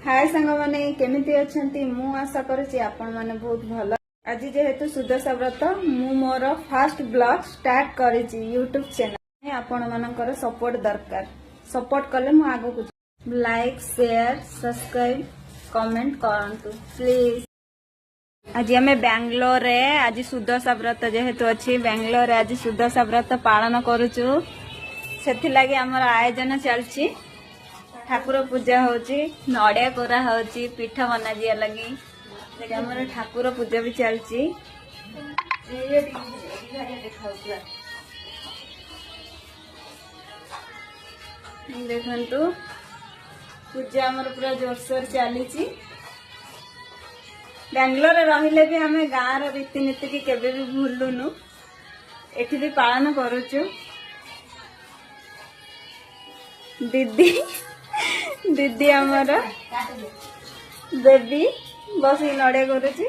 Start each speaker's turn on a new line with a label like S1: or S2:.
S1: हाय सांग मैंने केमिति अछंती मु आशा करुछि आपण माने बहुत भलो। आज जेहेतु सुदशा व्रत मु मोर फर्स्ट ब्लॉग स्टार्ट करिछि यूट्यूब चैनल। आपण मानकर सपोर्ट दरकार। सपोर्ट कले मु आगो कुछ लाइक शेयर सब्सक्राइब कमेंट करंतु प्लीज। आज आम बेंगलोर रे आज सुदशा व्रत जेहेतु अच्छी बेंगलोर रे आज सुदशा व्रत पालन करुचु से लगी आमर आयोजन चलची ठाकुर पूजा होची नड़िया कोरा होची पीठा बना दिया लगी आमर ठाकुर पूजा भी चलची। देखंतु पूजा आमर पूरा जोरसोर चली। बेंगलोर रहिले भी आम गाँव रीतिनीति की केबे भी भूलुनु एठी भी पालन करुचु। दीदी दीदी आमर बेबी बस नड़िया करुची।